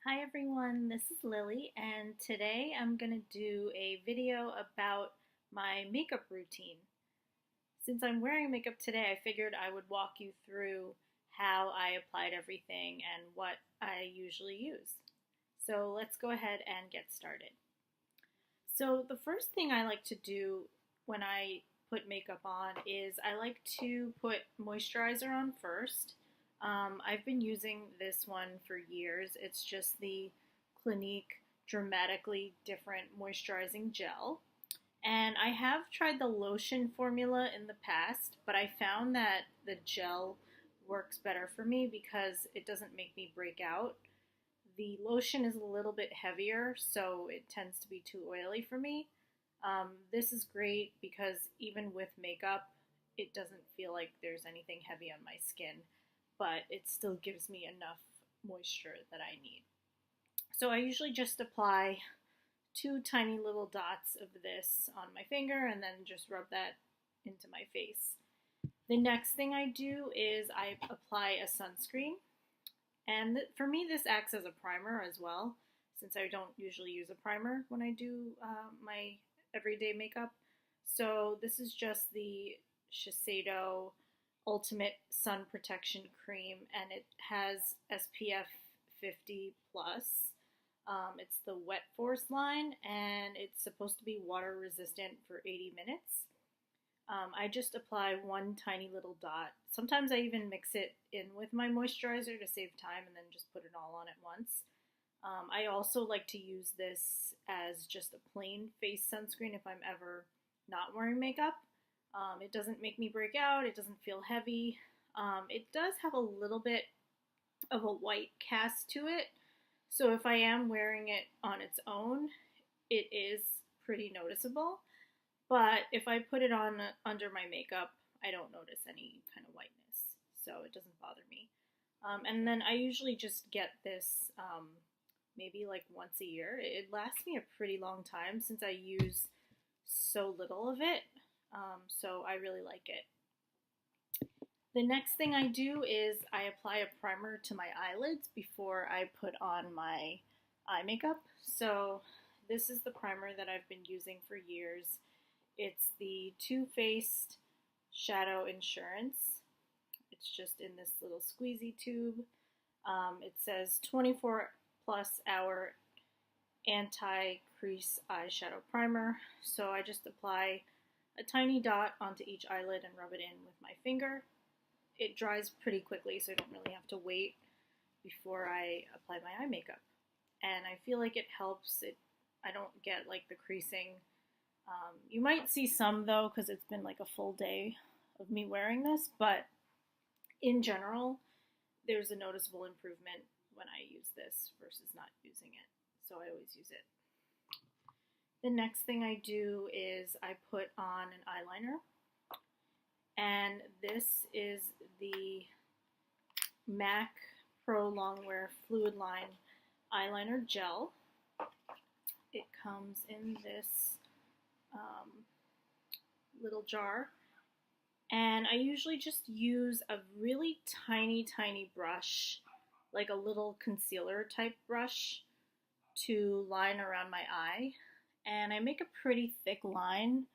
Hi everyone, this is Lily and today I'm going to do a video about my makeup routine. Since I'm wearing makeup today, I figured I would walk you through how I applied everything and what I usually use. So let's go ahead and get started. So the first thing I like to do when I put makeup on is I like to put moisturizer on first. I've been using this one for years. It's just the Clinique Dramatically Different Moisturizing Gel. And I have tried the lotion formula in the past, but I found that the gel works better for me because it doesn't make me break out. The lotion is a little bit heavier, so it tends to be too oily for me. This is great because even with makeup, it doesn't feel like there's anything heavy on my skin, but it still gives me enough moisture that I need. So I usually just apply 2 tiny little dots of this on my finger and then just rub that into my face. The next thing I do is I apply a sunscreen. And for me, this acts as a primer as well, since I don't usually use a primer when I do my everyday makeup. So this is just the Shiseido Ultimate Sun Protection Cream, and it has SPF 50 plus. It's the Wetforce line, and it's supposed to be water resistant for 80 minutes. I just apply 1 tiny little dot. Sometimes I even mix it in with my moisturizer to save time and then just put it all on at once. I also like to use this as just a plain face sunscreen if I'm ever not wearing makeup. It doesn't make me break out, it doesn't feel heavy. It does have a little bit of a white cast to it, so if I am wearing it on its own, it is pretty noticeable. But if I put it on under my makeup, I don't notice any kind of whiteness, so it doesn't bother me. And then I usually just get this maybe like once a year. It lasts me a pretty long time since I use so little of it, so I really like it. The next thing I do is I apply a primer to my eyelids before I put on my eye makeup. So this is the primer that I've been using for years. It's the Too Faced Shadow Insurance. It's just in this little squeezy tube. It says 24 plus hour anti-crease eyeshadow primer. So I just apply a tiny dot onto each eyelid and rub it in with my finger. It dries pretty quickly, so I don't really have to wait before I apply my eye makeup. And I feel like it helps. I don't get like the creasing. You might see some though, because it's been like a full day of me wearing this, but in general, there's a noticeable improvement when I use this versus not using it. So I always use it. The next thing I do is I put on an eyeliner. And this is the MAC Pro Longwear FLUIDLINE eyeliner gel. It comes in this little jar. And I usually just use a really tiny brush, like a little concealer type brush, to line around my eye. And I make a pretty thick line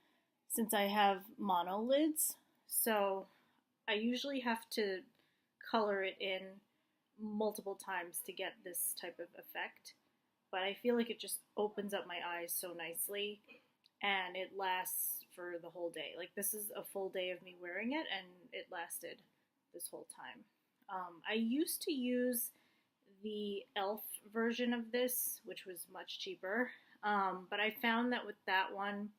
since I have mono lids. So I usually have to color it in multiple times to get this type of effect. But I feel like it just opens up my eyes so nicely, and it lasts for the whole day. Like, this is a full day of me wearing it, and it lasted this whole time. I used to use the e.l.f. version of this, which was much cheaper, but I found that with that one,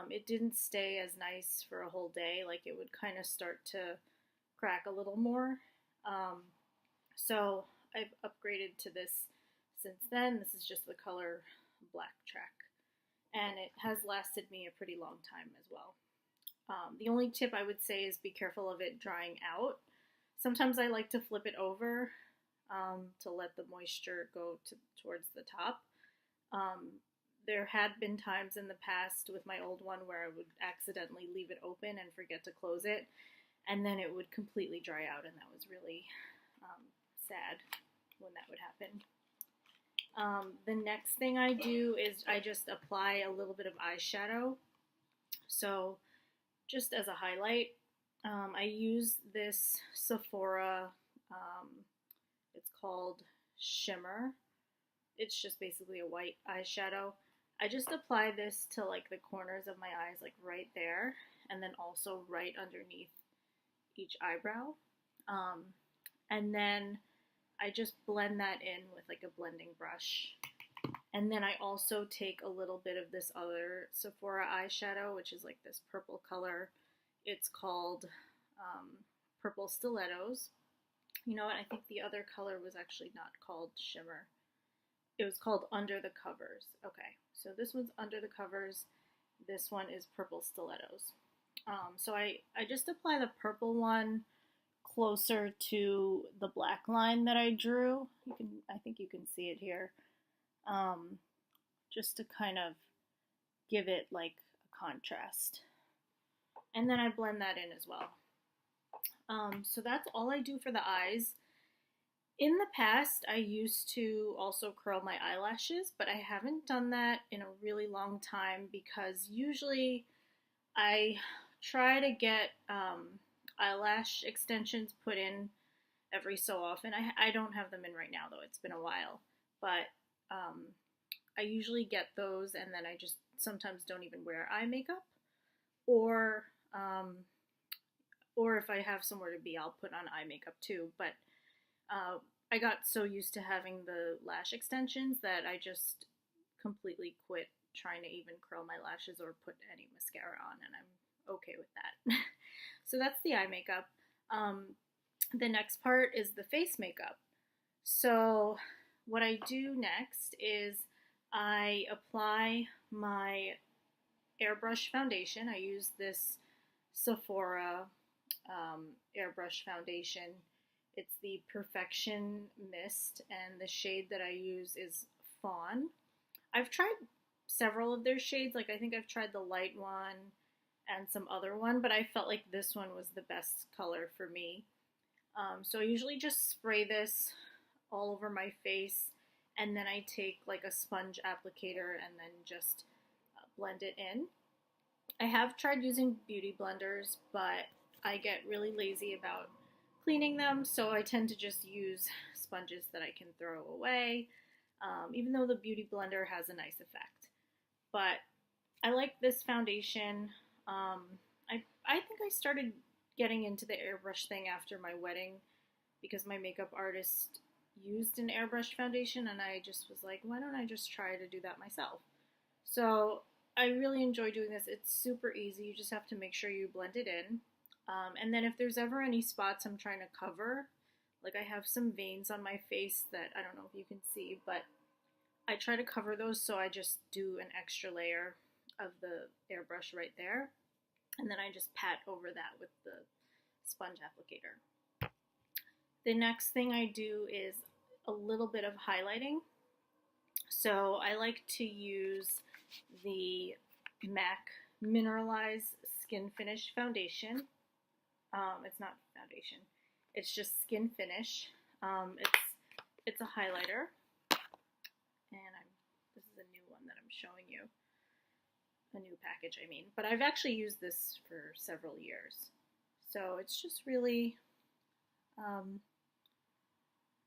it didn't stay as nice for a whole day. Like, it would kind of start to crack a little more. So I've upgraded to this since then. This is just the color Blacktrack, and it has lasted me a pretty long time as well. The only tip I would say is be careful of it drying out. Sometimes I like to flip it over to let the moisture go towards the top. There had been times in the past with my old one where I would accidentally leave it open and forget to close it, and then it would completely dry out, and that was really sad when that would happen. The next thing I do is I just apply a little bit of eyeshadow. So just as a highlight, I use this Sephora, it's called Shimmer. It's just basically a white eyeshadow. I just apply this to like the corners of my eyes, like right there, and then also right underneath each eyebrow. And then I just blend that in with like a blending brush. And then I also take a little bit of this other Sephora eyeshadow, which is like this purple color. It's called Purple Stilettos. You know what? I think the other color was actually not called Shimmer. It was called Under the Covers. Okay, so this one's Under the Covers. This one is Purple Stilettos. So I just apply the purple one closer to the black line that I drew. I think you can see it here. Just to kind of give it like a contrast. And then I blend that in as well. So that's all I do for the eyes. In the past, I used to also curl my eyelashes, but I haven't done that in a really long time because usually I try to get eyelash extensions put in every so often. I don't have them in right now though, it's been a while, but I usually get those and then I just sometimes don't even wear eye makeup, or if I have somewhere to be, I'll put on eye makeup too, but I got so used to having the lash extensions that I just completely quit trying to even curl my lashes or put any mascara on, and I'm okay with that. So that's the eye makeup. The next part is the face makeup. So what I do next is I apply my Airbrush foundation. I use this Sephora Airbrush foundation. It's the Perfection Mist, and the shade that I use is Fawn. I've tried several of their shades, like I think I've tried the light one and some other one, but I felt like this one was the best color for me. So I usually just spray this all over my face, and then I take like a sponge applicator and then just blend it in. I have tried using beauty blenders, but I get really lazy about cleaning them, so I tend to just use sponges that I can throw away, even though the beauty blender has a nice effect. But I like this foundation. I think I started getting into the airbrush thing after my wedding because my makeup artist used an airbrush foundation, and I just was like, why don't I just try to do that myself? So I really enjoy doing this. It's super easy. You just have to make sure you blend it in. And then if there's ever any spots I'm trying to cover, like I have some veins on my face that I don't know if you can see, but I try to cover those, so I just do an extra layer of the airbrush right there, and then I just pat over that with the sponge applicator. The next thing I do is a little bit of highlighting. So I like to use the MAC MINERALIZE Skin Finish Foundation. It's not foundation, it's just Skin Finish. It's a highlighter, and this is a new one that I'm showing you. A new package, I mean. But I've actually used this for several years. So it's just really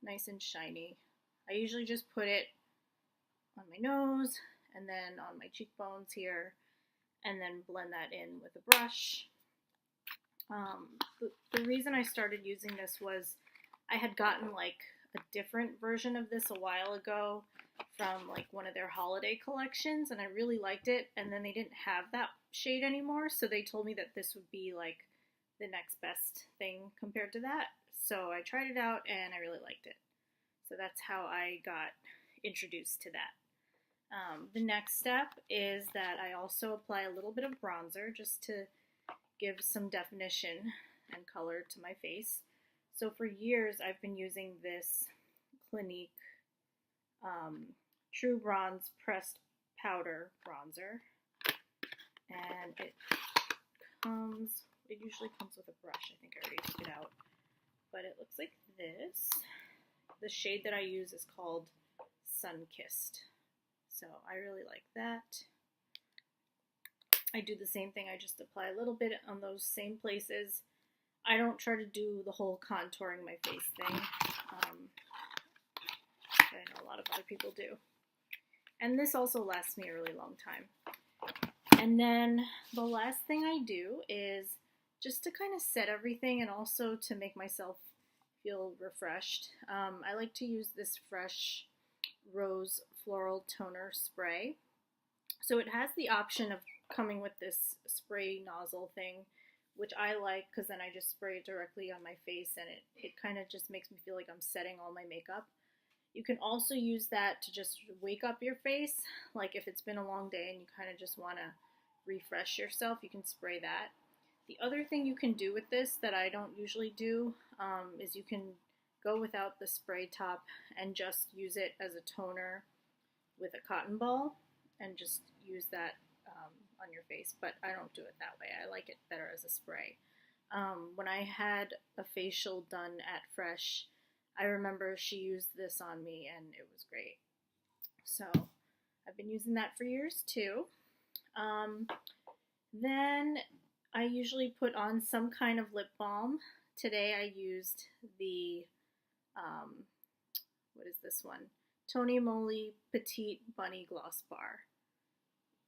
nice and shiny. I usually just put it on my nose and then on my cheekbones here, and then blend that in with a brush. The reason I started using this was I had gotten like a different version of this a while ago from like one of their holiday collections, and I really liked it, and then they didn't have that shade anymore, so they told me that this would be like the next best thing compared to that. So I tried it out and I really liked it. So that's how I got introduced to that. The next step is that I also apply a little bit of bronzer just to give some definition and color to my face. So for years I've been using this Clinique True Bronze Pressed Powder Bronzer, and it usually comes with a brush. I think I already took it out, but it looks like this. The shade that I use is called Sunkissed. So I really like that. I do the same thing. I just apply a little bit on those same places. I don't try to do the whole contouring my face thing. I know a lot of other people do. And this also lasts me a really long time. And then the last thing I do is just to kind of set everything and also to make myself feel refreshed. I like to use this Fresh Rose Floral Toner Spray. So it has the option of coming with this spray nozzle thing, which I like because then I just spray it directly on my face and it kind of just makes me feel like I'm setting all my makeup. You can also use that to just wake up your face, like if it's been a long day and you kind of just want to refresh yourself, you can spray that. The other thing you can do with this that I don't usually do is you can go without the spray top and just use it as a toner with a cotton ball and just use that on your face, but I don't do it that way. I like it better as a spray. When I had a facial done at Fresh, I remember she used this on me and it was great. So I've been using that for years too. Then I usually put on some kind of lip balm. Today I used the, what is this one? Tony Moly Petite Bunny Gloss Bar.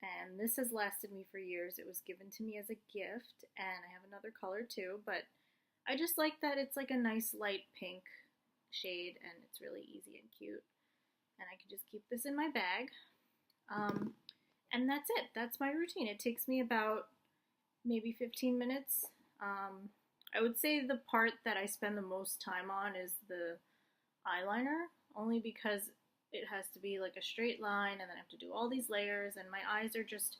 And this has lasted me for years. It was given to me as a gift, and I have another color too, but I just like that it's like a nice light pink shade, and it's really easy and cute. And I can just keep this in my bag. And that's it. That's my routine. It takes me about maybe 15 minutes. I would say the part that I spend the most time on is the eyeliner, only because it has to be like a straight line and then I have to do all these layers and my eyes are just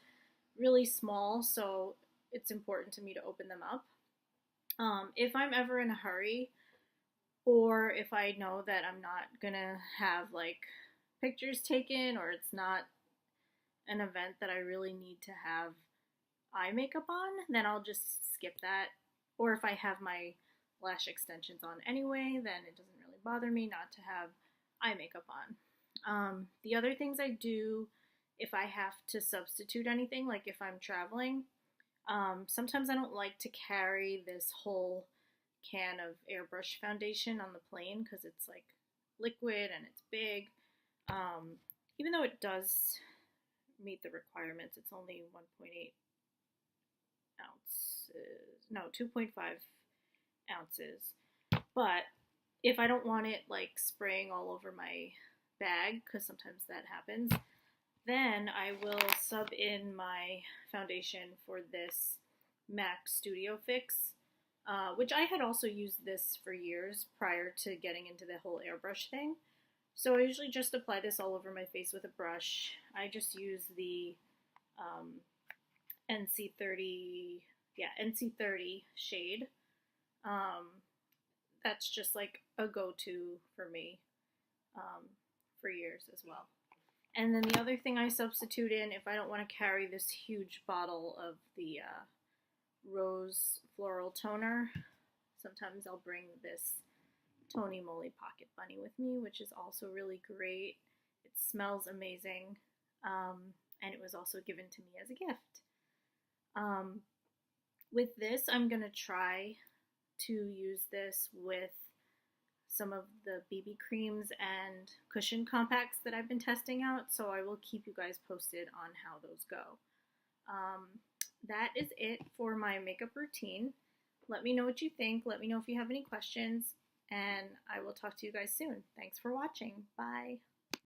really small, so it's important to me to open them up. If I'm ever in a hurry or if I know that I'm not gonna have like pictures taken or it's not an event that I really need to have eye makeup on, then I'll just skip that. Or if I have my lash extensions on anyway, then it doesn't really bother me not to have eye makeup on. The other things I do if I have to substitute anything, like if I'm traveling, sometimes I don't like to carry this whole can of Airbrush foundation on the plane because it's like liquid and it's big. Even though it does meet the requirements, it's only 1.8 ounces, no, 2.5 ounces. But if I don't want it like spraying all over my bag, because sometimes that happens, then I will sub in my foundation for this MAC Studio Fix, which I had also used this for years prior to getting into the whole airbrush thing. So I usually just apply this all over my face with a brush. I just use the NC30 shade. That's just like a go-to for me for years as well. And then the other thing I substitute in, if I don't want to carry this huge bottle of the Rose Floral Toner, sometimes I'll bring this Tony Moly Pocket Bunny with me, which is also really great. It smells amazing, and it was also given to me as a gift. With this, I'm going to try to use this with some of the BB creams and cushion compacts that I've been testing out, so I will keep you guys posted on how those go. That is it for my makeup routine. Let me know what you think. Let me know if you have any questions, and I will talk to you guys soon. Thanks for watching. Bye.